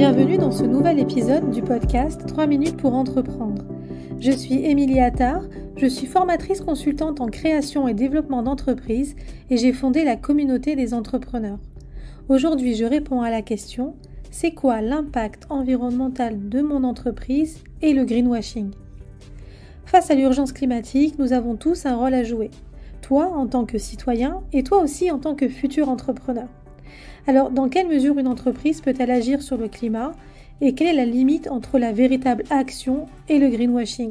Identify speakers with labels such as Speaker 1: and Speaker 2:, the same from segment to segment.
Speaker 1: Bienvenue dans ce nouvel épisode du podcast 3 minutes pour entreprendre. Je suis Émilie Attard, je suis formatrice consultante en création et développement d'entreprises et j'ai fondé la communauté des entrepreneurs. Aujourd'hui, je réponds à la question « C'est quoi l'impact environnemental de mon entreprise et le greenwashing ?» Face à l'urgence climatique, nous avons tous un rôle à jouer. Toi en tant que citoyen et toi aussi en tant que futur entrepreneur. Alors, dans quelle mesure une entreprise peut-elle agir sur le climat et quelle est la limite entre la véritable action et le greenwashing ?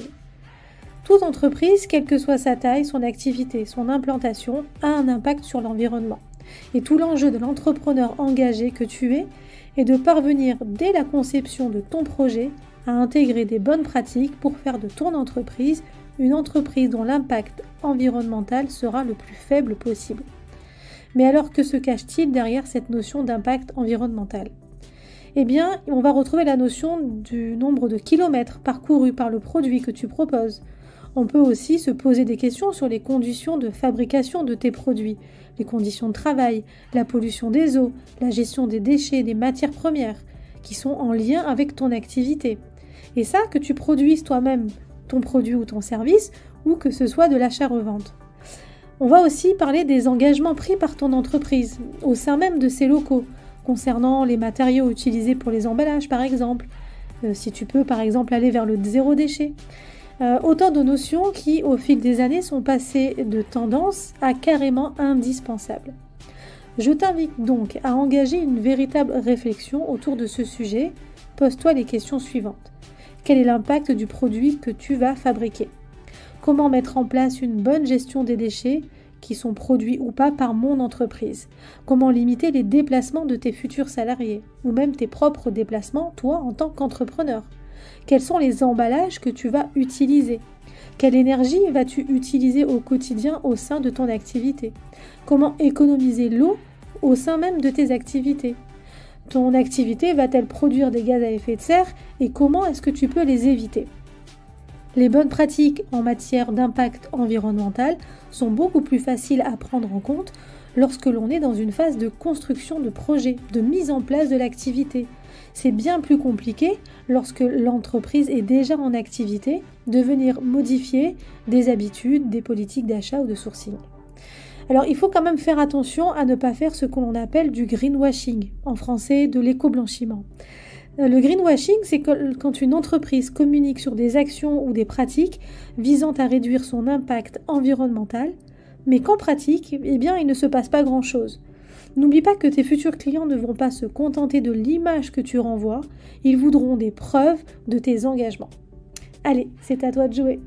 Speaker 1: Toute entreprise, quelle que soit sa taille, son activité, son implantation, a un impact sur l'environnement. Et tout l'enjeu de l'entrepreneur engagé que tu es est de parvenir dès la conception de ton projet à intégrer des bonnes pratiques pour faire de ton entreprise une entreprise dont l'impact environnemental sera le plus faible possible. Mais alors, que se cache-t-il derrière cette notion d'impact environnemental ? Eh bien, on va retrouver la notion du nombre de kilomètres parcourus par le produit que tu proposes. On peut aussi se poser des questions sur les conditions de fabrication de tes produits, les conditions de travail, la pollution des eaux, la gestion des déchets, des matières premières, qui sont en lien avec ton activité. Et ça, que tu produises toi-même ton produit ou ton service, ou que ce soit de l'achat-revente. On va aussi parler des engagements pris par ton entreprise, au sein même de ses locaux, concernant les matériaux utilisés pour les emballages par exemple, si tu peux par exemple aller vers le zéro déchet. Autant de notions qui, au fil des années, sont passées de tendance à carrément indispensables. Je t'invite donc à engager une véritable réflexion autour de ce sujet. Pose-toi les questions suivantes. Quel est l'impact du produit que tu vas fabriquer ? Comment mettre en place une bonne gestion des déchets qui sont produits ou pas par mon entreprise ? Comment limiter les déplacements de tes futurs salariés ou même tes propres déplacements, toi, en tant qu'entrepreneur ? Quels sont les emballages que tu vas utiliser ? Quelle énergie vas-tu utiliser au quotidien au sein de ton activité ? Comment économiser l'eau au sein même de tes activités ? Ton activité va-t-elle produire des gaz à effet de serre et comment est-ce que tu peux les éviter ? Les bonnes pratiques en matière d'impact environnemental sont beaucoup plus faciles à prendre en compte lorsque l'on est dans une phase de construction de projet, de mise en place de l'activité. C'est bien plus compliqué lorsque l'entreprise est déjà en activité de venir modifier des habitudes, des politiques d'achat ou de sourcing. Alors il faut quand même faire attention à ne pas faire ce que l'on appelle du greenwashing, en français de l'éco-blanchiment. Le greenwashing, c'est quand une entreprise communique sur des actions ou des pratiques visant à réduire son impact environnemental, mais qu'en pratique, il ne se passe pas grand-chose. N'oublie pas que tes futurs clients ne vont pas se contenter de l'image que tu renvoies, ils voudront des preuves de tes engagements. Allez, c'est à toi de jouer.